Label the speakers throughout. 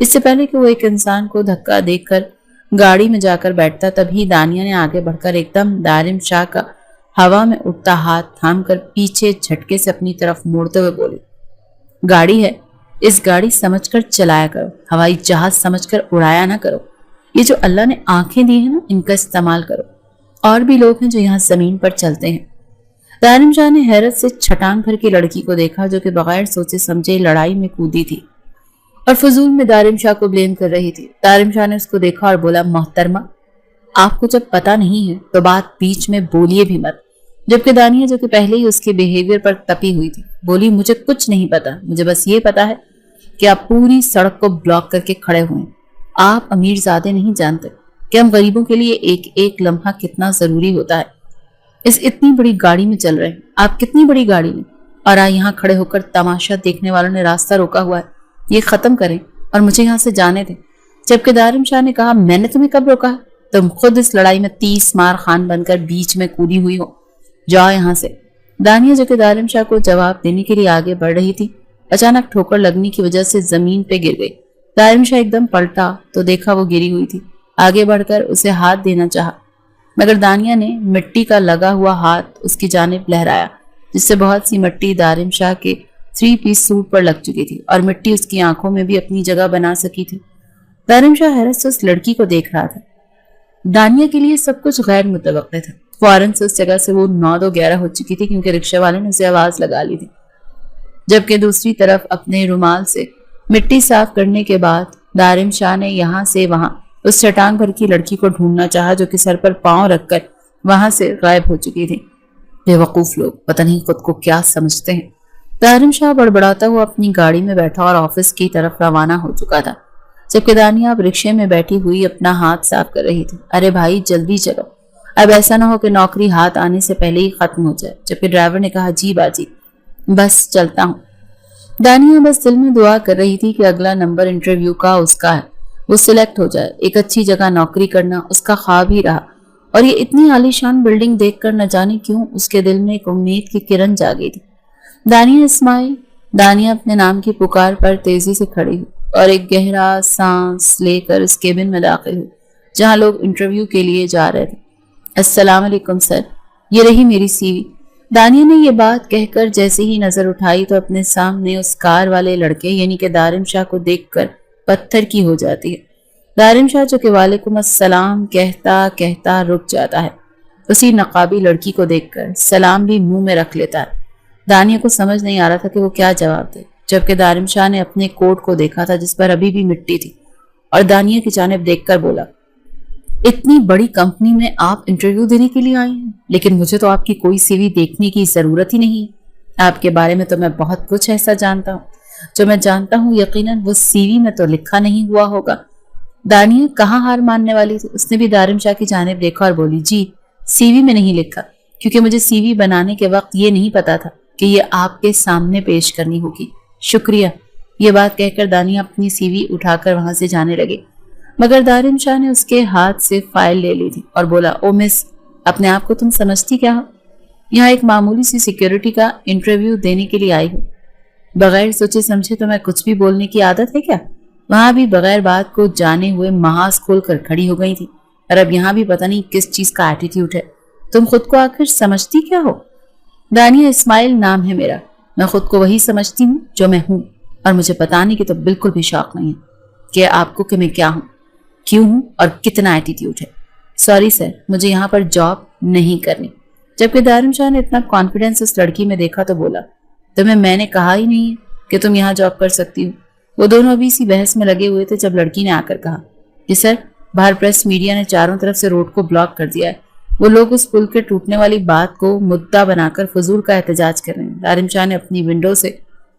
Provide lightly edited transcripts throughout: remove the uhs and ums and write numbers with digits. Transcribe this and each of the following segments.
Speaker 1: اس سے پہلے کہ وہ ایک انسان کو دھکا دیکھ کر گاڑی میں جا کر بیٹھتا تبھی دانیہ نے آگے بڑھ کر ایک دم دارم شاہ کا ہوا میں اٹھتا ہاتھ تھام کر پیچھے جھٹکے سے اپنی طرف موڑتے ہوئے بولی، گاڑی ہے، اس گاڑی سمجھ کر چلایا کرو، ہوائی جہاز سمجھ کر اڑایا نہ کرو۔ یہ جو اللہ نے آنکھیں دی ہیں نا، ان کا استعمال کرو۔ اور بھی لوگ ہیں جو یہاں زمین پر چلتے ہیں۔ دارم شاہ نے حیرت سے چھٹانگ بھر کی لڑکی کو دیکھا جو کہ بغیر سوچے سمجھے لڑائی میں کودی تھی اور فضول میں دارم شاہ کو بلیم کر رہی تھی۔ دارم شاہ نے اس کو دیکھا اور بولا، محترمہ، آپ کو جب پتا نہیں ہے تو بات بیچ میں بولیے بھی مت۔ جبکہ دانیہ جو کہ پہلے ہی اس کے بیہیویئر پر تپی ہوئی تھی بولی، مجھے کچھ نہیں پتا، مجھے بس یہ پتا ہے کہ آپ پوری سڑک کو بلاک کر کے کھڑے ہوئے ہیں۔ آپ امیر زادے نہیں جانتے کہ ہم غریبوں کے لیے ایک ایک لمحہ کتنا ضروری ہوتا ہے۔ اس اتنی بڑی گاڑی میں چل رہے ہیں آپ، کتنی بڑی گاڑی میں، اور یہاں کھڑے ہو کر تماشا دیکھنے والوں نے راستہ روکا ہوا ہے۔ یہ ختم کریں اور مجھے یہاں سے جانے دیں۔ جبکہ دارم شاہ نے کہا، میں نے تمہیں کب روکا ہے؟ تم خود اس لڑائی میں 30 مار خان بن کر بیچ میں کودی ہوئی ہو، جاؤ یہاں سے۔ دانیہ جو کہ دارم شاہ کو جواب دینے کے لیے آگے بڑھ رہی تھی، اچانک ٹھوکر لگنے کی وجہ سے زمین پہ گر گئی۔ دارم شاہ ایک دم پلٹا تو دیکھا وہ گری ہوئی تھی۔ آگے بڑھ کر اسے ہاتھ دینا چاہا مگر دانیہ نے مٹی کا لگا ہوا ہاتھ اس کی جانب لہرایا، جس سے بہت سی مٹی دارم شاہ کے 3 پیس سوٹ پر لگ چکی تھی اور مٹی اس کی آنکھوں میں بھی اپنی جگہ بنا سکی تھی۔ دارم شاہ حیرت سے اس لڑکی کو دیکھ رہا تھا۔ دانیہ کے لیے سب کچھ غیر متوقع تھا۔ فوراً سے اس جگہ سے وہ 9-2-11 ہو چکی تھی کیونکہ رکشے والے نے اسے آواز لگا لی تھی۔ جبکہ دوسری طرف اپنے رومال سے مٹی صاف کرنے کے بعد دارم شاہ نے یہاں سے وہاں اس چٹان بھر کی لڑکی کو ڈھونڈنا چاہا جو کہ سر پر پاؤں رکھ کر وہاں سے غائب ہو چکی تھی۔ بے وقوف لوگ پتہ نہیں خود کو کیا سمجھتے ہیں۔ دارم شاہ بڑبڑاتا ہوا اپنی گاڑی میں بیٹھا اور آفس کی طرف روانہ ہو چکا تھا، جبکہ دانیہ اب رکشے میں بیٹھی ہوئی اپنا ہاتھ صاف کر رہی تھی۔ ارے بھائی جلدی چلو، اب ایسا نہ ہو کہ نوکری ہاتھ آنے سے پہلے ہی ختم ہو جائے۔ جبکہ ڈرائیور نے کہا، جی باجی، بس چلتا ہوں۔ دانیہ بس دل میں دعا کر رہی تھی کہ اگلا نمبر انٹرویو کا اس کا ہے، وہ سلیکٹ ہو جائے۔ ایک اچھی جگہ نوکری کرنا اس کا خواب ہی رہا، اور یہ اتنی عالیشان بلڈنگ دیکھ کر نہ جانے کیوں اس کے دل میں ایک امید کی کرن جاگی تھی۔ دانیہ اسماعیل، دانیہ اپنے نام کی پکار پر تیزی سے کھڑی ہوئی اور ایک گہرا سانس لے کر اس کیبن میں داخل ہوئی جہاں لوگ انٹرویو کے لیے جا رہے تھے۔ السلام علیکم سر، یہ رہی میری سی وی۔ دانیہ نے یہ بات کہہ کر جیسے ہی نظر اٹھائی تو اپنے سامنے اس کار والے لڑکے یعنی کہ دارم شاہ کو دیکھ کر پتھر کی ہو جاتی ہے۔ دارم شاہ جو کہ وعلیکم السلام کہتا کہتا رک جاتا ہے، اسی نقابی لڑکی کو دیکھ کر سلام بھی منہ میں رکھ لیتا ہے۔ دانیہ کو سمجھ نہیں آ رہا تھا کہ وہ کیا جواب دے، جبکہ دارم شاہ نے اپنے کوٹ کو دیکھا تھا جس پر ابھی بھی مٹی تھی اور دانیہ کی جانب دیکھ کر بولا، اتنی بڑی کمپنی میں آپ انٹرویو دینے کے لیے آئی ہیں، لیکن مجھے تو آپ کی کوئی سی وی دیکھنے کی ضرورت ہی نہیں ہے۔ آپ کے بارے میں تو میں بہت کچھ ایسا جانتا ہوں، جو میں جانتا ہوں یقیناً وہ سی وی میں تو لکھا نہیں ہوا ہوگا۔ دانیہ کہاں ہار ماننے والی تھی، اس نے بھی دارم شاہ کی جانب دیکھا اور بولی، جی سی وی میں نہیں لکھا، کیونکہ مجھے سی وی بنانے کے وقت یہ نہیں پتا تھا کہ یہ آپ کے سامنے پیش کرنی ہوگی۔ شکریہ۔ یہ بات کہہ کر دانیہ اپنی سی وی اٹھا کر وہاں سے جانے لگے، مگر دارم شاہ نے اس کے ہاتھ سے فائل لے لی تھی اور بولا، او مس، اپنے آپ کو تم سمجھتی کیا ہو؟ یہاں ایک معمولی سی سیکیورٹی کا انٹرویو دینے کے لیے آئی ہو، بغیر سوچے سمجھے تو میں کچھ بھی بولنے کی عادت ہے کیا؟ وہاں بھی بغیر بات کو جانے ہوئے محاذ کھول کر کھڑی ہو گئی تھی، اور اب یہاں بھی پتہ نہیں کس چیز کا ایٹیٹیوڈ ہے۔ تم خود کو آخر سمجھتی کیا ہو؟ دانیہ اسماعیل نام ہے میرا، میں خود کو وہی سمجھتی ہوں جو میں ہوں، اور مجھے بتانے کی تو بالکل بھی شوق نہیں ہے کہ آپ کو کہ میں کیا ہوں، کیوں ہوں اور کتنا ایٹیٹیوڈ ہے۔ سوری سر، مجھے یہاں پر جاب نہیں کرنی۔ جبکہ دارم شاہ نے اتنا کانفیڈنس اس لڑکی میں دیکھا تو بولا، تمہیں میں نے کہا ہی نہیں ہے کہ تم یہاں جاب کر سکتی ہو۔ وہ دونوں ابھی اسی بحث میں لگے ہوئے تھے جب لڑکی نے آ کر کہا کہ سر، باہر پریس میڈیا نے چاروں طرف سے روڈ کو بلاک کر دیا ہے، وہ لوگ اس پل کے ٹوٹنے والی بات کو مدعا بنا کر فضول کا احتجاج کر رہے ہیں۔ دارم شاہ نے اپنی ونڈو سے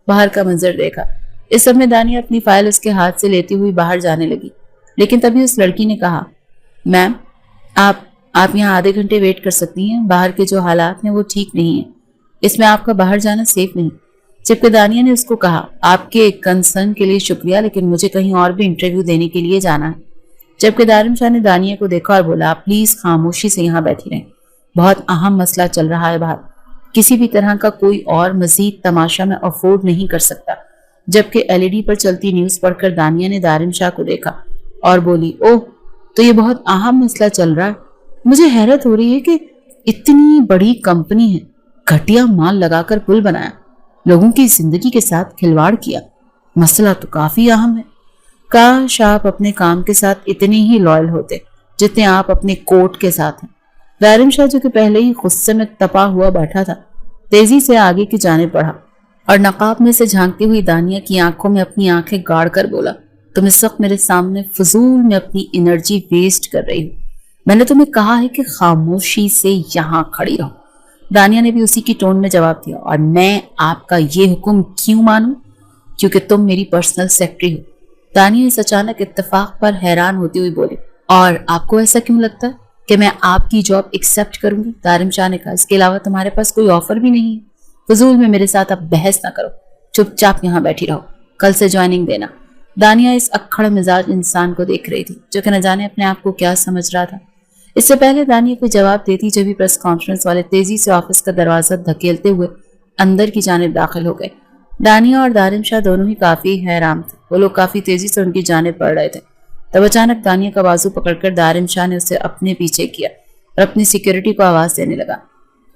Speaker 1: باہر کا منظر دیکھا۔ اس سب میں دانیہ اپنی فائل اس کے ہاتھ سے لیتی ہوئی باہر جانے لگی، لیکن تبھی اس لڑکی نے کہا، میم آپ یہاں آدھے گھنٹے ویٹ کر سکتی ہیں، باہر کے جو حالات ہیں وہ ٹھیک نہیں ہیں، اس میں آپ کا باہر جانا سیف نہیں۔ جبکہ دانیہ نے اس کو کہا، آپ کے کنسرن کے لیے شکریہ، لیکن مجھے کہیں اور بھی انٹرویو دینے کے لیے جانا ہے۔ جبکہ دارم شاہ نے دانیہ کو دیکھا اور بولا، آپ پلیز خاموشی سے یہاں بیٹھی رہیں، بہت اہم مسئلہ چل رہا ہے باہر، کسی بھی طرح کا کوئی اور مزید تماشا میں افورڈ نہیں کر سکتا۔ جبکہ LED پر چلتی نیوز پڑھ کر دانیہ نے دارم شاہ کو دیکھا اور بولی، اوہ تو یہ بہت اہم مسئلہ چل رہا ہے۔ مجھے حیرت ہو رہی ہے کہ اتنی بڑی کمپنی ہے، گھٹیا مال لگا کر پل بنایا، لوگوں کی زندگی کے ساتھ کھلواڑ کیا، مسئلہ تو کافی اہم ہے۔ کاش آپ اپنے کام کے ساتھ اتنے ہی لائل ہوتے جتنے آپ اپنے کوٹ کے ساتھ ہیں۔ دارم شاہ جو کہ پہلے ہی غصے میں تپا ہوا بیٹھا تھا، تیزی سے آگے کی جانب بڑھا اور نقاب میں سے جھانکتی ہوئی دانیہ کی آنکھوں میں اپنی آنکھیں گاڑ کر بولا، تم اس وقت میرے سامنے فضول میں اپنی انرجی ویسٹ کر رہی ہو۔ میں نے تمہیں کہا ہے کہ خاموشی سے یہاں کھڑی رہو۔ دانیہ نے بھی اسی کی ٹون میں جواب دیا، اور میں آپ کا یہ حکم کیوں مانوں؟ کیونکہ تم میری پرسنل سیکرٹری ہو۔ دانیہ اس اچانک اتفاق پر حیران ہوتی ہوئی بولی، اور آپ کو ایسا کیوں لگتا ہے کہ میں آپ کی جاب ایکسپٹ کروں گی؟ دارم شاہ نے کہا، اس کے علاوہ تمہارے پاس کوئی آفر بھی نہیں ہے۔ فضول میں میرے ساتھ اب بحث نہ کرو، چپ چاپ یہاں بیٹھی رہو، کل سے جوائننگ دینا۔ دانیہ اس اکھڑ مزاج انسان کو دیکھ رہی تھی جو کہ نہ جانے اپنے آپ کو کیا سمجھ رہا تھا۔ اس سے پہلے دانیہ کو جواب دیتی جبھی پریس کانفرنس والے تیزی سے آفس کا دروازہ دھکیلتے ہوئے اندر کی جانب داخل ہو گئے۔ دانیہ اور دارم شاہ دونوں ہی کافی حیران تھے، وہ لوگ کافی تیزی سے ان کی جانب بڑھ رہے تھے۔ تب اچانک دانیہ کا بازو پکڑ کر دارم شاہ نے اسے اپنے پیچھے کیا اور اپنی سیکیورٹی کو آواز دینے لگا،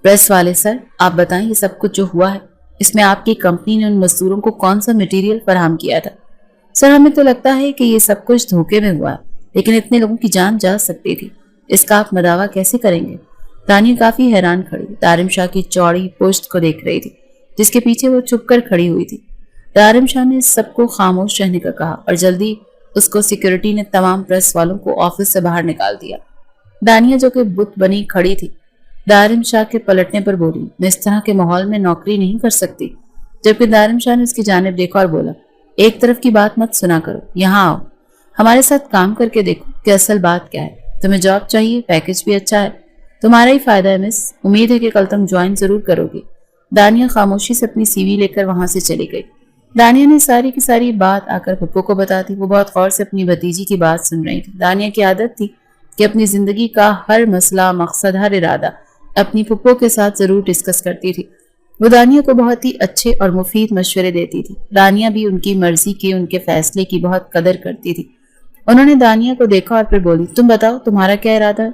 Speaker 1: پریس والے سر، آپ بتائیں یہ سب کچھ جو ہوا ہے، اس میں آپ کی کمپنی نے ان مزدوروں کو کون سا مٹیریل فراہم کیا تھا؟ سر ہمیں تو لگتا ہے کہ یہ سب کچھ دھوکے میں ہوا ہے، لیکن اتنے لوگوں کی جان جا سکتی تھی، اس کا آپ مداوع کیسے کریں گے؟ دانیہ کافی حیران کھڑی دارم شاہ کی چوڑی پشت کو دیکھ رہی تھی جس کے پیچھے وہ چھپ کر کھڑی ہوئی تھی۔ دارم شاہ نے سب کو خاموش رہنے کا کہا اور جلدی اس کو سیکیورٹی نے تمام پریس والوں کو آفس سے باہر نکال دیا۔ دانیہ جو کہ بت بنی کھڑی تھی دارم شاہ کے پلٹنے پر بولی، میں اس طرح کے ماحول میں نوکری نہیں کر سکتی، جبکہ دارم شاہ نے اس کی جانب دیکھا اور بولا، ایک طرف کی بات مت سنا کرو، یہاں آؤ، ہمارے ساتھ کام کر کے دیکھو کہ اصل بات کیا ہے۔ تمہیں جاب چاہیے، پیکج بھی اچھا ہے، تمہارا ہی فائدہ ہے مس، امید ہے کہ کل تم جوائن ضرور کرو گی۔ دانیہ خاموشی سے اپنی CV لے کر وہاں سے چلی گئی۔ دانیہ نے ساری کی ساری بات آ کر پھپھو کو بتا دی۔ وہ بہت غور سے اپنی بھتیجی کی بات سن رہی تھی۔ دانیہ کی عادت تھی کہ اپنی زندگی کا ہر مسئلہ، مقصد، ہر ارادہ اپنی پھپھو کے ساتھ ضرور ڈسکس کرتی تھی۔ وہ دانیہ کو بہت ہی اچھے اور مفید مشورے دیتی تھی۔ دانیہ بھی ان کی مرضی کے، ان کے فیصلے کی بہت قدر کرتی تھی۔ انہوں نے دانیہ کو دیکھا اور پھر بولی، تم بتاؤ تمہارا کیا ارادہ ہے؟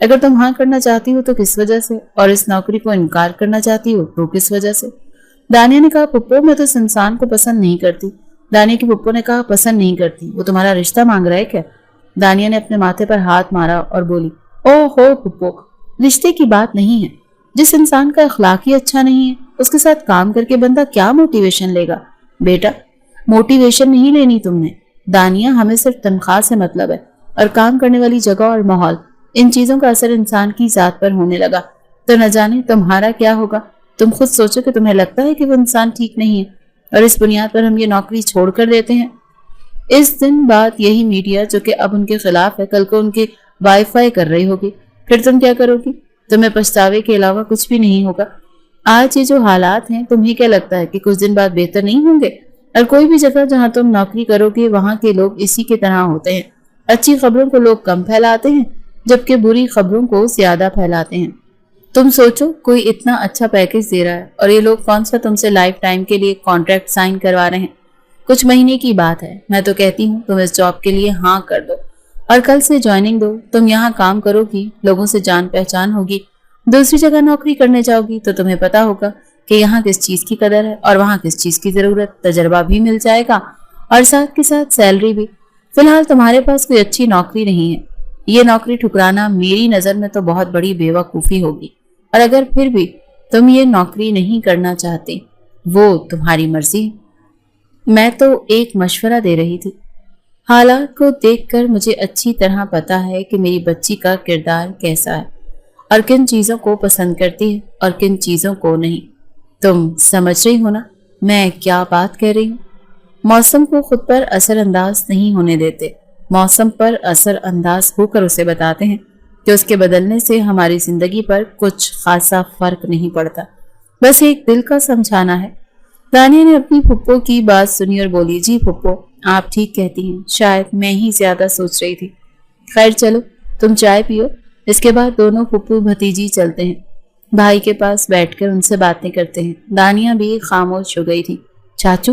Speaker 1: اگر تم ہاں کرنا چاہتی ہو تو کس وجہ سے، اور اس نوکری کو انکار کرنا چاہتی ہو تو کس وجہ سے؟ دانیہ نے کہا، پھپھو میں تو اس انسان کو پسند نہیں کرتی۔ دانیہ کی پھپھو نے کہا، پسند نہیں کرتی؟ وہ تمہارا رشتہ مانگ رہا ہے کیا؟ دانیہ نے اپنے ماتھے پر ہاتھ مارا اور بولی، او ہو پھپھو، رشتے کی بات نہیں ہے، جس انسان کا اخلاق ہی اچھا نہیں ہے اس کے ساتھ کام کر کے بندہ کیا موٹیویشن لے گا؟ بیٹا موٹیویشن نہیں لینی تم نے، دانیہ ہمیں صرف تنخواہ سے مطلب ہے، اور کام کرنے والی جگہ اور ماحول، ان چیزوں کا اثر انسان کی ذات پر ہونے لگا تو نہ جانے تمہارا کیا ہوگا۔ تم خود سوچو کہ تمہیں لگتا ہے کہ وہ انسان ٹھیک نہیں ہے اور اس بنیاد پر ہم یہ نوکری چھوڑ کر دیتے ہیں۔ اس دن بعد یہی میڈیا جو کہ اب ان کے خلاف ہے کل کو ان کے وائی فائی کر رہی ہوگی، پھر تم کیا کرو گی؟ تمہیں پچھتاوے کے علاوہ کچھ بھی نہیں ہوگا۔ آج یہ جو حالات ہیں تمہیں کیا لگتا ہے کہ کچھ دن بعد بہتر نہیں ہوں گے؟ اور کوئی بھی جگہ جہاں تم نوکری کرو گے وہاں کے لوگ اسی کی طرح ہوتے ہیں، اچھی خبروں کو لوگ کم پھیلاتے ہیں جبکہ بری خبروں کو زیادہ پھیلاتے ہیں۔ تم سوچو کوئی اتنا اچھا پیکج دے رہا ہے اور یہ لوگ کون سا تم سے لائف ٹائم کے لیے کانٹریکٹ سائن کروا رہے ہیں، کچھ مہینے کی بات ہے۔ میں تو کہتی ہوں تم اس جاب کے لیے ہاں کر دو اور کل سے جوائننگ دو۔ تم یہاں کام کرو گی، لوگوں سے جان پہچان ہوگی، دوسری جگہ نوکری کرنے جاؤ گی تو تمہیں پتا ہوگا کہ یہاں کس چیز کی قدر ہے اور وہاں کس چیز کی ضرورت، تجربہ بھی مل جائے گا اور ساتھ کے ساتھ سیلری بھی۔ فی الحال تمہارے پاس کوئی اچھی نوکری نہیں ہے، یہ نوکری ٹھکرانا میری نظر میں تو بہت بڑی بے وقوفی ہوگی، اور اگر پھر بھی تم یہ نوکری نہیں کرنا چاہتے وہ تمہاری مرضی۔ میں تو ایک مشورہ دے رہی تھی، حالات کو دیکھ کر مجھے اچھی طرح پتا ہے کہ میری بچی کا کردار کیسا ہے اور کن چیزوں کو پسند کرتی ہے اور کن چیزوں کو نہیں۔ تم سمجھ رہی ہو نا میں کیا بات کہہ رہی ہوں؟ موسم کو خود پر اثر انداز نہیں ہونے دیتے، موسم پر اثر انداز ہو کر اسے بتاتے ہیں کہ اس کے بدلنے سے ہماری زندگی پر کچھ خاصا فرق نہیں پڑتا، بس ایک دل کا سمجھانا ہے۔ دانیہ نے اپنی پھپھو کی بات سنی اور بولی، جی پھپھو آپ ٹھیک کہتی ہیں، شاید میں ہی زیادہ سوچ رہی تھی۔ خیر چلو تم چائے پیو، اس کے بعد دونوں پھپھو بھتیجی چلتے ہیں، بھائی کے پاس بیٹھ کر ان سے باتیں کرتے ہیں۔ دانیہ بھی خاموش ہو گئی تھی۔ چاچو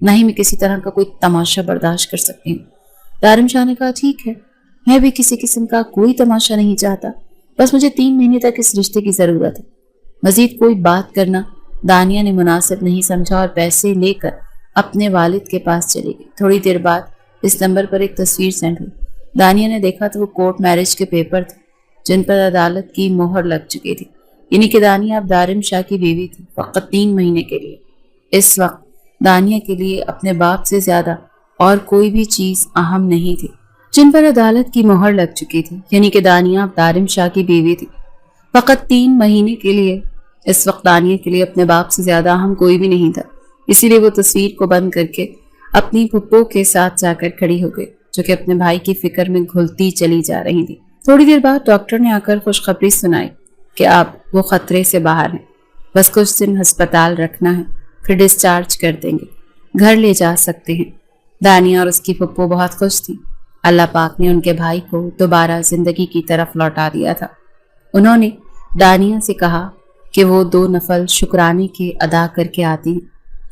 Speaker 1: نہ ہی میں کسی طرح کا کوئی تماشا برداشت کر سکتی ہوں۔ دارم شاہ نے کہا ٹھیک ہے، میں بھی کسی قسم کا کوئی تماشا نہیں چاہتا، بس مجھے 3 مہینے تک اس رشتے کی ضرورت ہے۔ مزید کوئی بات کرنا دانیہ نے مناسب نہیں سمجھا اور پیسے لے کر اپنے والد کے پاس چلی گئی۔ تھوڑی دیر بعد اس نمبر پر ایک تصویر سینڈ ہوئی۔ دانیہ نے دیکھا تو وہ کورٹ میرج کے پیپر تھے جن پر عدالت کی مہر لگ چکی تھی، یعنی کہ دانیہ اب دارم شاہ کی بیوی تھی، فقط 3 مہینے کے لیے۔ اس وقت دانیہ کے لیے اپنے باپ سے زیادہ اور کوئی بھی چیز اہم نہیں تھی جن پر عدالت کی مہر لگ چکی تھی، یعنی کہ دانیہ اب دارم شاہ کی بیوی تھی، فقط 3 مہینے کے لیے۔ اس وقت دانیہ کے لیے اپنے باپ سے زیادہ اہم کوئی بھی نہیں تھا، اسی لیے وہ تصویر کو بند کر کے اپنی پھپھو کے ساتھ جا کر کھڑی ہو گئی، جو کہ اپنے بھائی کی فکر میں گھلتی چلی جا رہی تھی۔ تھوڑی دیر بعد ڈاکٹر نے آ کر خوشخبری سنائی کہ اب وہ خطرے سے باہر ہیں، بس کچھ دن ہسپتال رکھنا ہے، پھر ڈسچارج کر دیں گے، گھر لے جا سکتے ہیں۔ دانیہ اور اس کی پھپھو بہت خوش تھی۔ اللہ پاک نے ان کے بھائی کو دوبارہ زندگی کی طرف لوٹا دیا تھا۔ انہوں نے دانیہ سے کہا کہ وہ 2 نفل شکرانے کے ادا کر کے آتی ہیں،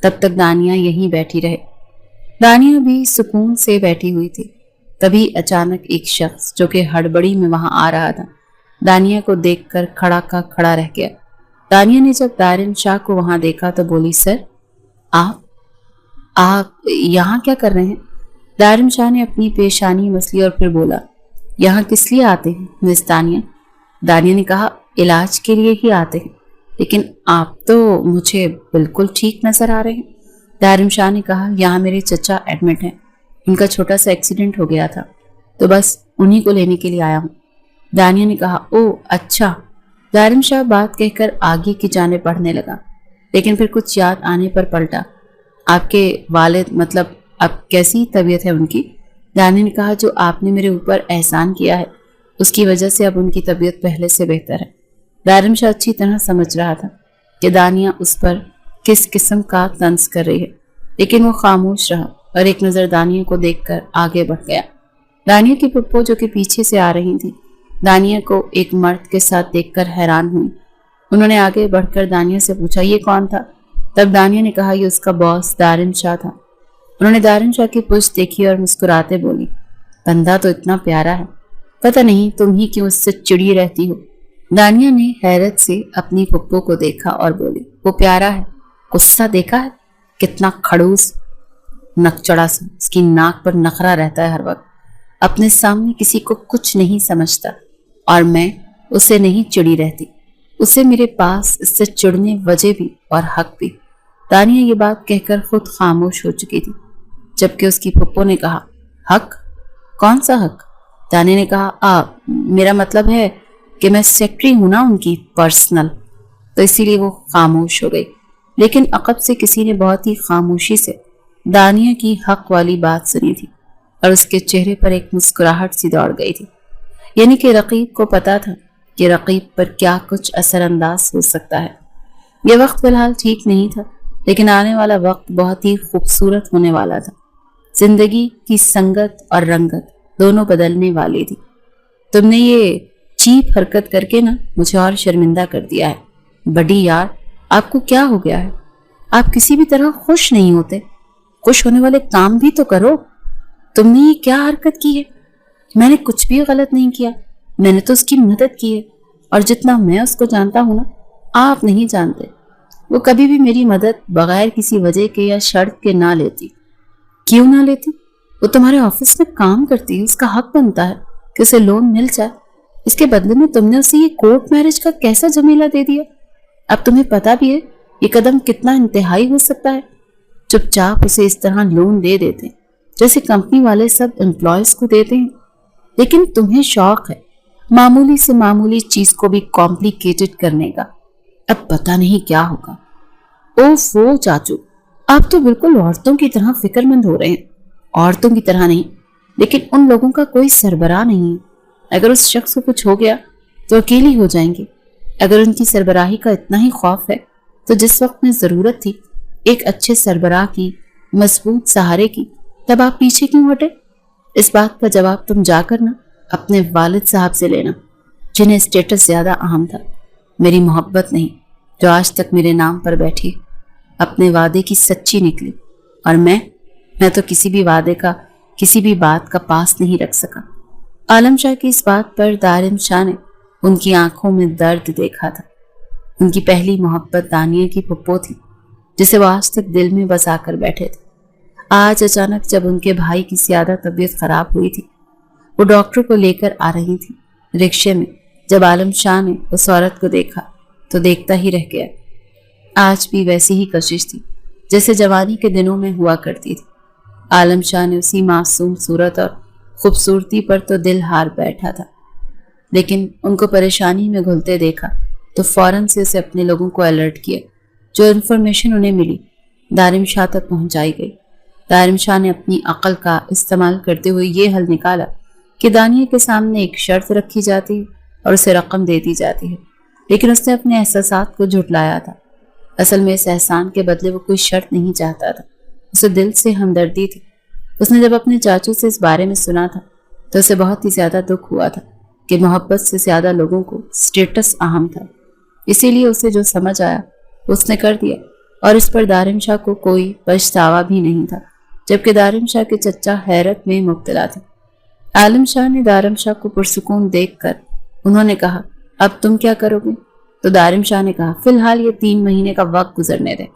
Speaker 1: تب تک دانیہ یہیں بیٹھی رہے۔ دانیہ بھی سکون سے بیٹھی ہوئی تھی، تبھی اچانک ایک شخص جو کہ ہڑبڑی میں وہاں آ رہا تھا دانیہ کو دیکھ کر کھڑا کا کھڑا رہ گیا۔ دانیہ نے جب دارم شاہ کو وہاں دیکھا تو بولی، سر آپ یہاں کیا کر رہے ہیں؟ دارم شاہ نے اپنی پیشانی مسلی اور پھر بولا، یہاں کس لیے آتے ہیں مس دانیہ؟ دانیہ نے کہا، علاج کے لیے ہی آتے ہیں، لیکن آپ تو مجھے بالکل ٹھیک نظر آ رہے ہیں۔ دارم شاہ نے کہا، یہاں میرے چچا ایڈمٹ ہیں، ان کا چھوٹا سا ایکسیڈنٹ ہو گیا تھا تو بس انہی کو لینے کے لیے آیا ہوں۔ دانیہ نے کہا، او اچھا۔ دارم شاہ بات کہہ کر آگے کی جانب بڑھنے لگا، لیکن پھر کچھ یاد آنے پر پلٹا۔ آپ کے والد مطلب اب کیسی طبیعت ہے ان کی؟ دانیہ نے کہا، جو آپ نے میرے اوپر احسان کیا ہے اس کی وجہ سے اب ان کی طبیعت پہلے سے بہتر ہے۔ دارم شاہ اچھی طرح سمجھ رہا تھا کہ دانیہ اس پر کس قسم کا طنز کر رہی ہے، لیکن وہ خاموش رہا اور ایک نظر دانیہ کو دیکھ کر آگے بڑھ گیا۔ دانیہ کی پھپھو جو کہ پیچھے سے آ رہی تھی دانیہ کو ایک مرد کے ساتھ دیکھ کر حیران ہوئی۔ انہوں نے آگے بڑھ کر دانیہ سے پوچھا، یہ کون تھا؟ تب دانیہ نے کہا، یہ اس کا باس دارم شاہ تھا۔ انہوں نے دارم شاہ کی پشت دیکھی اور مسکراتے بولی، بندہ تو اتنا پیارا ہے، پتہ نہیں تم ہی کیوں اس سے چڑی رہتی ہو۔ دانیہ نے حیرت سے اپنی پھپھو کو دیکھا اور بولی، وہ پیارا ہے، غصہ دیکھا ہے کتنا کھڑوس نکچڑا سا، اس کی ناک پر نخرا رہتا ہے ہر وقت، اپنے سامنے کسی کو کچھ نہیں سمجھتا، اور میں اسے نہیں چڑی رہتی، اسے میرے پاس اس سے چڑنے وجہ بھی اور حق بھی۔ دانیہ یہ بات کہہ کر خود خاموش ہو چکی تھی، جبکہ اس کی پھپھو نے کہا، حق؟ کون سا حق؟ دانیہ نے کہا، میرا مطلب ہے کہ میں سیکرٹری ہوں نا ان کی پرسنل، تو اسی لیے وہ خاموش ہو گئی۔ لیکن عقب سے کسی نے بہت ہی خاموشی سے دانیہ کی حق والی بات سنی تھی اور اس کے چہرے پر ایک مسکراہٹ سی دوڑ گئی تھی، یعنی کہ رقیب کو پتا تھا کہ رقیب پر کیا کچھ اثر انداز ہو سکتا ہے۔ یہ وقت فی الحال ٹھیک نہیں تھا، لیکن آنے والا وقت بہت ہی خوبصورت ہونے والا تھا۔ زندگی کی سنگت اور رنگت دونوں بدلنے والی تھی۔ تم نے یہ چیپ حرکت کر کے نا مجھے اور شرمندہ کر دیا ہے۔ بڑی یار، آپ کو کیا ہو گیا ہے؟ آپ کسی بھی طرح خوش نہیں ہوتے، خوش ہونے والے کام بھی تو کرو۔ تم نے یہ کیا حرکت کی ہے؟ میں نے کچھ بھی غلط نہیں کیا، میں نے تو اس کی مدد کی ہے، اور جتنا میں اس کو جانتا ہوں نا آپ نہیں جانتے۔ وہ کبھی بھی میری مدد بغیر کسی وجہ کے یا شرط کے نہ لیتی۔ کیوں نہ لیتی؟ وہ تمہارے آفس میں کام کرتی ہے، اس کا حق بنتا ہے کہ اسے لون مل جائے۔ اس کے بدلے میں تم نے اسے یہ کورٹ میرج کا کیسا جمیلہ دے دیا؟ اب تمہیں پتا بھی ہے یہ قدم کتنا انتہائی ہو سکتا ہے۔ چپ چاپ اسے اس طرح لون دے دیتے ہیں جیسے کمپنی والے سب امپلائیز کو دیتے ہیں، لیکن تمہیں شوق ہے معمولی سے معمولی چیز کو بھی کمپلیکیٹڈ کرنے کا۔ اب پتہ نہیں کیا ہوگا۔ اوفو چاچو، آپ تو بالکل عورتوں کی طرح فکر مند ہو رہے ہیں۔ عورتوں کی طرح نہیں، لیکن ان لوگوں کا کوئی سربراہ نہیں ہے۔ اگر اس شخص کو کچھ ہو گیا تو اکیلی ہو جائیں گے۔ اگر ان کی سربراہی کا اتنا ہی خوف ہے تو جس وقت میں ضرورت تھی ایک اچھے سربراہ کی، مضبوط سہارے کی، تب آپ پیچھے کیوں ہٹے؟ اس بات کا جواب تم جا کر نا اپنے والد صاحب سے لینا، جنہیں اسٹیٹس زیادہ اہم تھا، میری محبت نہیں، جو آج تک میرے نام پر بیٹھی، اپنے وعدے کی سچی نکلی۔ اور میں تو کسی بھی وعدے کا، کسی بھی بات کا پاس نہیں رکھ سکا۔ عالم شاہ کی اس بات پر دارم شاہ نے ان کی آنکھوں میں درد دیکھا تھا۔ ان کی پہلی محبت دانیہ کی پھپھو تھی، جسے وہ آج تک دل میں بسا کر بیٹھے تھے۔ آج اچانک جب ان کے بھائی کی زیادہ طبیعت خراب ہوئی تھی، وہ ڈاکٹر کو لے کر آ رہی تھی، رکشے میں جب عالم شاہ نے اس عورت کو دیکھا تو دیکھتا ہی رہ گیا۔ آج بھی ویسی ہی کشش تھی جیسے جوانی کے دنوں میں ہوا کرتی تھی۔ عالم شاہ نے اسی معصوم صورت اور خوبصورتی پر تو دل ہار بیٹھا تھا، لیکن ان کو پریشانی میں گھلتے دیکھا تو فوراً سے اسے اپنے لوگوں کو الرٹ کیا۔ جو انفارمیشن انہیں ملی دارم شاہ تک پہنچائی گئی۔ دارم شاہ نے اپنی عقل کا استعمال کرتے ہوئے یہ حل نکالا کہ دانیہ کے سامنے ایک شرط رکھی جاتی اور اسے رقم دے دی جاتی ہے، لیکن اس نے اپنے احساسات کو جھٹلایا تھا۔ اصل میں اس احسان کے بدلے وہ کوئی شرط نہیں چاہتا تھا، اسے دل سے ہمدردی تھی۔ اس نے جب اپنے چاچو سے اس بارے میں سنا تھا تو اسے بہت ہی زیادہ دکھ ہوا تھا کہ محبت سے زیادہ لوگوں کو سٹیٹس اہم تھا۔ اسی لیے اسے جو سمجھ آیا اس نے کر دیا، اور اس پر دارم شاہ کو کوئی پچھتاوا بھی نہیں تھا، جبکہ دارم شاہ کے چچا حیرت میں مبتلا تھے۔ عالم شاہ نے دارم شاہ کو پرسکون دیکھ کر انہوں نے کہا، اب تم کیا کرو گے؟ تو دارم شاہ نے کہا، فی الحال یہ 3 مہینے کا وقت گزرنے دیں،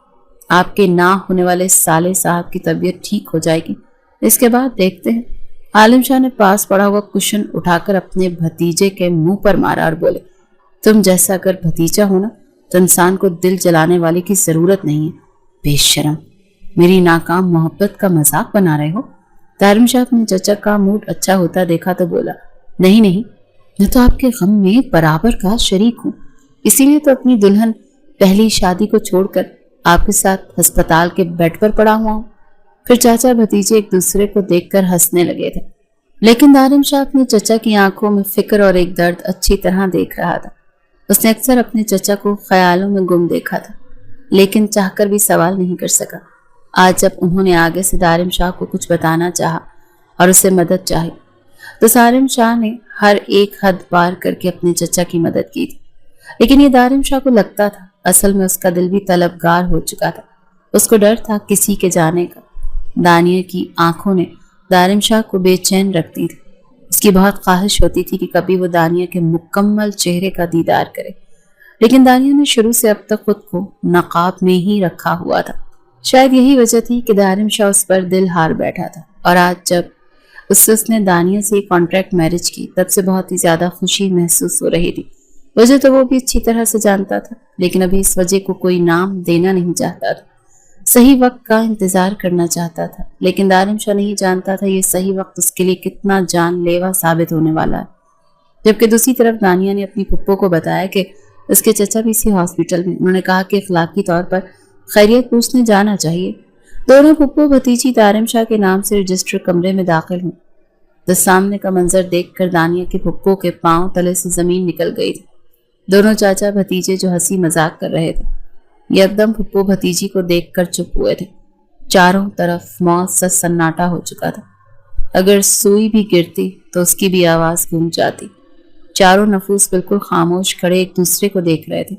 Speaker 1: آپ کے نہ ہونے والے سالے صاحب کی طبیعت ٹھیک ہو جائے گی، اس کے بعد دیکھتے ہیں۔ عالم شاہ نے پاس پڑا ہوا کشن اٹھا کر اپنے بھتیجے کے منہ پر مارا اور بولے، تم جیسا اگر بھتیجا ہونا تو انسان کو دل جلانے والے کی ضرورت نہیں ہے، بے شرم، میری ناکام محبت کا مذاق بنا رہے ہو؟ دارم شاہ اپنے چچا کا موڈ اچھا ہوتا دیکھا تو بولا، نہیں، میں تو آپ کے غم میں برابر کا شریک ہوں، اسی لیے تو اپنی دلہن پہلی شادی کو چھوڑ کر آپ کے ساتھ ہسپتال کے بیڈ پر پڑا ہوا ہوں۔ پھر چاچا بھتیجے ایک دوسرے کو دیکھ کر ہنسنے لگے تھے، لیکن دارم شاہ اپنے چچا کی آنکھوں میں فکر اور ایک درد اچھی طرح دیکھ رہا تھا۔ اس نے اکثر اپنے چچا کو خیالوں میں گم دیکھا تھا، لیکن چاہ کر بھی سوال نہیں کر سکا۔ آج جب انہوں نے آگے سے دارم شاہ کو کچھ بتانا چاہا اور اسے مدد چاہی تو دارم شاہ نے ہر ایک حد پار کر کے اپنے چچا کی مدد کی تھی، لیکن یہ دارم شاہ کو لگتا تھا اصل میں اس کا دل بھی طلبگار ہو چکا تھا۔ اس کو ڈر تھا کسی کے جانے کا۔ دانیہ کی آنکھوں نے دارم شاہ کو بے چین رکھتی تھی۔ اس کی بہت خواہش ہوتی تھی کہ کبھی وہ دانیہ کے مکمل چہرے کا دیدار کرے، لیکن دانیہ نے شروع سے اب تک خود کو نقاب میں ہی رکھا ہوا تھا۔ شاید یہی وجہ تھی کہ دارم شاہ اس پر دل ہار بیٹھا تھا، اور آج جب اس نے دانیہ سے کانٹریکٹ میرج کی تب سے بہت ہی زیادہ خوشی محسوس ہو رہی تھی۔ وجہ تو وہ بھی اچھی طرح سے جانتا تھا، لیکن ابھی اس وجہ کو کوئی نام دینا نہیں چاہتا تھا۔ صحیح وقت کا انتظار کرنا چاہتا تھا، لیکن دارم شاہ نہیں جانتا تھا یہ صحیح وقت اس کے لیے کتنا جان لیوا ثابت ہونے والا ہے۔ جبکہ دوسری طرف دانیہ نے اپنی پھپھو کو بتایا کہ اس کے چچا بھی اسی ہاسپٹل میں، انہوں نے کہا کہ اخلاقی طور پر خیریت پوچھنے جانا چاہیے۔ دونوں پھپھو بھتیجی دارم شاہ کے نام سے رجسٹر کمرے میں داخل ہوں تو سامنے کا منظر دیکھ کر دانیہ کے پھپھو کے پاؤں تلے سے زمین نکل گئی تھی۔ دونوں چاچا بھتیجے جو ہنسی مذاق کر رہے تھے یکدم پھپھو بھتیجی کو دیکھ کر چپ ہوئے تھے۔ چاروں طرف موت سا سناٹا ہو چکا تھا، اگر سوئی بھی گرتی تو اس کی بھی آواز گونج جاتی۔ چاروں نفوس بالکل خاموش کھڑے ایک دوسرے کو دیکھ رہے تھے۔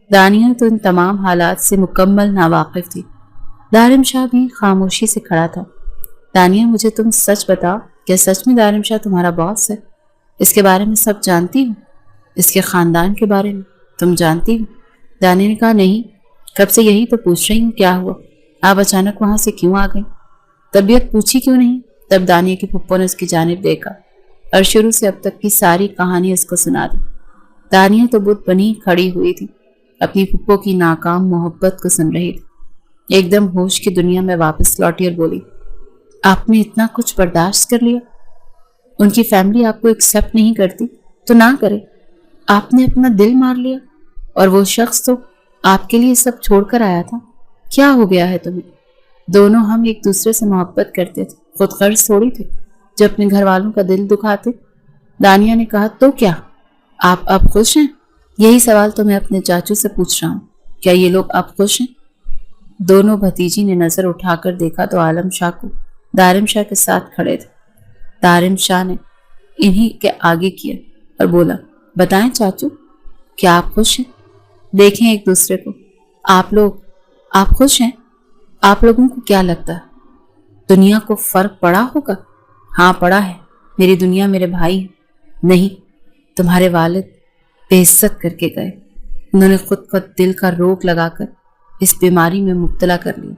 Speaker 1: دانیہ تو ان تمام حالات سے مکمل ناواقف تھی۔ دارم شاہ بھی خاموشی سے کھڑا تھا۔ دانیہ، مجھے تم سچ بتاؤ، کیا سچ میں دارم شاہ تمہارا باس ہے؟ اس کے بارے میں سب جانتی ہوں؟ اس کے خاندان کے بارے میں تم جانتی ہو؟ دانیہ نے کہا، نہیں، کب سے یہی تو پوچھ رہی ہوں، کیا ہوا؟ آپ اچانک وہاں سے کیوں آ گئی؟ طبیعت پوچھی کیوں نہیں؟ تب دانیہ کی پھپھو نے اس کی جانب دیکھا اور شروع سے اب تک کی ساری کہانی اس کو سنا دی۔ دانیہ تو بت بنی کھڑی ہوئی تھی، اپنی پھپھو کی ناکام محبت کو سن رہی تھی۔ ایک دم ہوش کی دنیا میں واپس لوٹی اور بولی، آپ نے اتنا کچھ برداشت کر لیا؟ ان کی فیملی آپ کو ایکسیپٹ نہیں کرتی تو نہ کرے، آپ نے اپنا دل مار لیا، اور وہ شخص تو آپ کے لیے سب چھوڑ کر آیا تھا۔ کیا ہو گیا ہے تمہیں؟ دونوں ہم ایک دوسرے سے محبت کرتے تھے، خود غرض تھوڑی تھے جو اپنے گھر والوں کا دل دکھاتے۔ دانیہ نے کہا، تو کیا آپ اب خوش ہیں؟ یہی سوال تو میں اپنے چاچو سے پوچھ رہا ہوں، کیا یہ لوگ اب خوش ہیں؟ دونوں بھتیجی نے نظر اٹھا کر دیکھا تو عالم شاہ کو دارم شاہ کے ساتھ کھڑے تھے۔ دارم شاہ نے انہی کے آگے کیا اور بولا، بتائیں چاچو، کیا آپ خوش ہیں؟ دیکھیں ایک دوسرے کو، آپ خوش ہیں؟ آپ لوگوں کو کیا لگتا ہے دنیا کو فرق پڑا ہوگا؟ ہاں پڑا ہے، میری دنیا میرے بھائی ہیں۔ نہیں، تمہارے والد بے عزت کر کے گئے، انہوں نے خود کو دل کا روگ لگا کر اس بیماری میں مبتلا کر لیا۔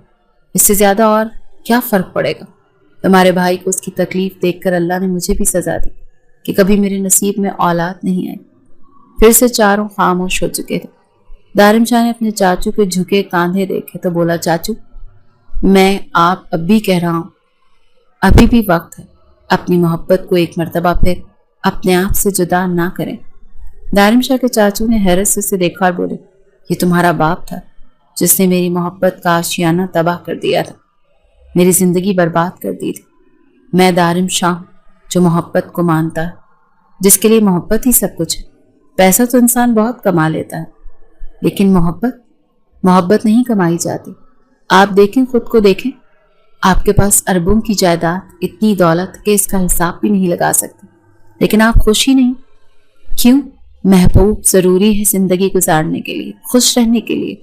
Speaker 1: اس سے زیادہ اور کیا فرق پڑے گا؟ تمہارے بھائی کو اس کی تکلیف دیکھ کر اللہ نے مجھے بھی سزا دی کہ کبھی میرے نصیب میں اولاد نہیں آئی۔ پھر سے چاروں خاموش ہو چکے تھے۔ دارم شاہ نے اپنے چاچو کے جھکے کاندھے دیکھے تو بولا، چاچو میں آپ اب بھی کہہ رہا ہوں، ابھی بھی وقت ہے، اپنی محبت کو ایک مرتبہ پھر اپنے آپ سے جدا نہ کریں۔ دارم شاہ کے چاچو نے حیرت سے اسے دیکھا اور بولے، یہ تمہارا باپ تھا جس نے میری محبت کا آشیانہ تباہ کر دیا تھا، میری زندگی برباد کر دی تھی۔ میں دارم شاہ ہوں جو محبت کو مانتا ہے، جس کے لیے محبت ہی سب کچھ ہے۔ پیسہ تو انسان بہت کما لیتا ہے، لیکن محبت نہیں کمائی جاتی۔ آپ دیکھیں، خود کو دیکھیں، آپ کے پاس اربوں کی جائیداد، اتنی دولت کہ اس کا حساب بھی نہیں لگا سکتے، لیکن آپ خوش ہی نہیں۔ کیوں؟ محبوب ضروری ہے زندگی گزارنے کے لیے، خوش رہنے کے لیے۔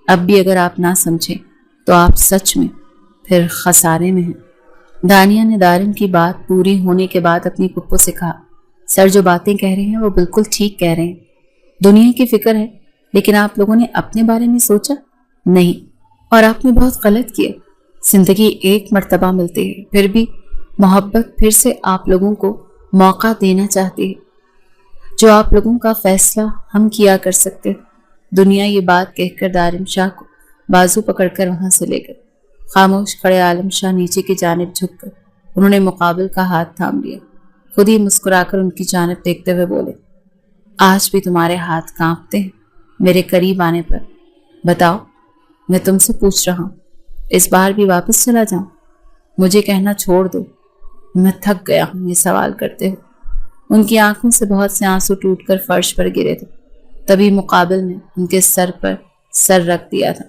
Speaker 1: اب بھی اگر آپ نہ سمجھیں تو آپ سچ میں پھر خسارے میں ہیں۔ دانیہ نے دارم کی بات پوری ہونے کے بعد اپنی پھپھو سے کہا، سر جو باتیں کہہ رہے ہیں وہ بالکل ٹھیک کہہ رہے ہیں، دنیا کی فکر ہے، لیکن آپ لوگوں نے اپنے بارے میں سوچا نہیں، اور آپ نے بہت غلط کیا۔ زندگی ایک مرتبہ ملتی ہے، پھر بھی محبت پھر سے آپ لوگوں کو موقع دینا چاہتی ہے، جو آپ لوگوں کا فیصلہ ہم کیا کر سکتے۔ دنیا یہ بات کہہ کر دارم شاہ کو بازو پکڑ کر وہاں سے لے گئے۔ خاموش کھڑے عالم شاہ نیچے کی جانب جھک کر انہوں نے مقابل کا ہاتھ تھام لیا، خود ہی مسکرا کر ان کی جانب دیکھتے ہوئے بولے، آج بھی تمہارے ہاتھ کانپتے ہیں میرے قریب آنے پر؟ بتاؤ، میں تم سے پوچھ رہا ہوں، اس بار بھی واپس چلا جاؤں؟ مجھے کہنا چھوڑ دو، میں تھک گیا ہوں یہ سوال کرتے ہوئے۔ ان کی آنکھوں سے بہت سے آنسو ٹوٹ کر فرش پر گرے تھے۔ تبھی مقابل نے ان کے سر پر سر رکھ دیا تھا۔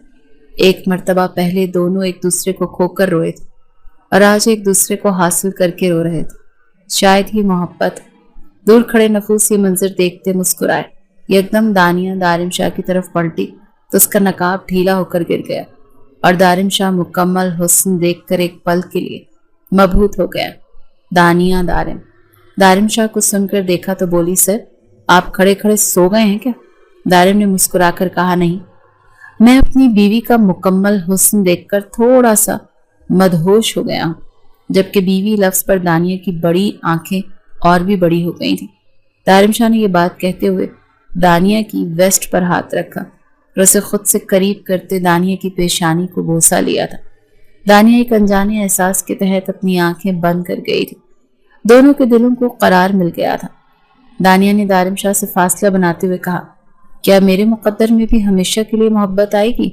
Speaker 1: ایک مرتبہ پہلے دونوں ایک دوسرے کو کھو کر روئے تھے، اور آج ایک دوسرے کو حاصل کر کے رو رہے تھے۔ شاید ہی محبت۔ دور کھڑے نفوس یہ منظر دیکھتے مسکرائے۔ یکدم دانیہ دارم شاہ کی طرف پلٹی تو اس کا نقاب ڈھیلا ہو کر گر گیا، اور دارم شاہ مکمل حسن دیکھ کر ایک پل کے لیے مبہوت ہو گیا۔ دانیہ دارم شاہ کو سن کر دیکھا تو بولی، سر آپ کھڑے کھڑے سو گئے ہیں کیا؟ دارم نے مسکرا کر کہا، نہیں، میں اپنی بیوی کا مکمل حسن دیکھ کر تھوڑا سا مدہوش ہو گیا ہوں۔ جبکہ بیوی لفظ پر دانیہ کی بڑی آنکھیں اور بھی بڑی ہو گئی تھیں۔ دارم شاہ نے یہ بات کہتے ہوئے دانیہ کی ویسٹ پر ہاتھ رکھا اور اسے خود سے قریب کرتے دانیہ کی پیشانی کو بوسا لیا تھا۔ دانیہ ایک انجانے احساس کے تحت اپنی آنکھیں بند کر گئی تھی۔ دونوں کے دلوں کو قرار مل گیا تھا۔ دانیہ نے دارم شاہ سے فاصلہ بناتے ہوئے کہا، کیا میرے مقدر میں بھی ہمیشہ کے لیے محبت آئے گی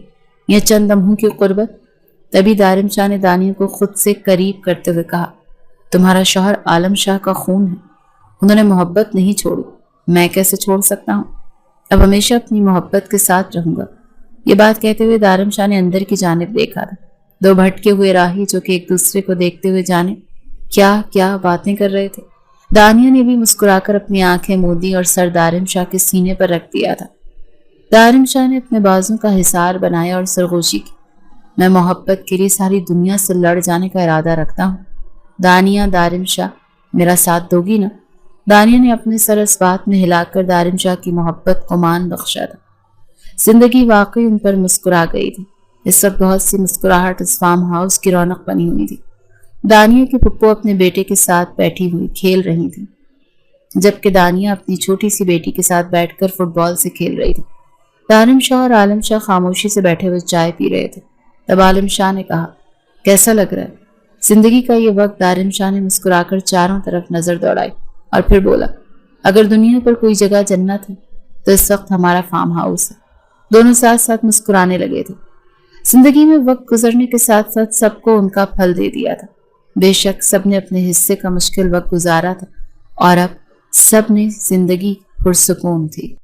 Speaker 1: یا چند لمحوں کی قربت؟ تبھی دارم شاہ نے دانیہ کو خود سے قریب کرتے ہوئے کہا، تمہارا شوہر عالم شاہ کا خون ہے، انہوں نے محبت نہیں چھوڑی، میں کیسے چھوڑ سکتا ہوں؟ اب ہمیشہ اپنی محبت کے ساتھ رہوں گا۔ یہ بات کہتے ہوئے دارم شاہ نے اندر کی جانب دیکھا تھا۔ دو بھٹکے ہوئے راہی جو کہ ایک دوسرے کو دیکھتے ہوئے جانے کیا کیا باتیں کر رہے تھے۔ دانیہ نے بھی مسکرا کر اپنی آنکھیں مودی اور سر دارم شاہ کے سینے پر رکھ دیا تھا۔ دارم شاہ نے اپنے بازوں کا حصار بنایا اور سرگوشی کی، میں محبت کے لیے ساری دنیا سے لڑ جانے کا ارادہ رکھتا ہوں۔ دانیہ، دارم شاہ، میرا ساتھ دو گی نا؟ دانیہ نے اپنے سر اس بات میں ہلا کر دارم شاہ کی محبت کو مان بخشا تھا۔ زندگی واقعی ان پر مسکرا گئی تھی۔ اس وقت بہت سی مسکراہٹ اس فارم ہاؤس کی رونق بنی ہوئی تھی۔ دانیہ کی پھپھو اپنے بیٹے کے ساتھ بیٹھی ہوئی کھیل رہی تھی، جبکہ دانیہ اپنی چھوٹی سی بیٹی کے ساتھ بیٹھ کر فٹ بال سے کھیل رہی تھی۔ دارم شاہ اور عالم شاہ خاموشی سے بیٹھے ہوئے چائے پی رہے تھے۔ تب عالم شاہ نے کہا، کیسا لگ رہا ہے زندگی کا یہ وقت؟ دارم شاہ نے مسکرا کر چاروں طرف نظر دوڑائی اور پھر بولا، اگر دنیا پر کوئی جگہ جنت ہے تو اس وقت ہمارا فارم ہاؤس ہے۔ دونوں ساتھ ساتھ مسکرانے لگے تھے۔ زندگی میں وقت گزرنے کے ساتھ ساتھ سب کو ان کا پھل دے دیا تھا۔ بے شک سب نے اپنے حصے کا مشکل وقت گزارا تھا، اور اب سب نے زندگی پرسکون تھی۔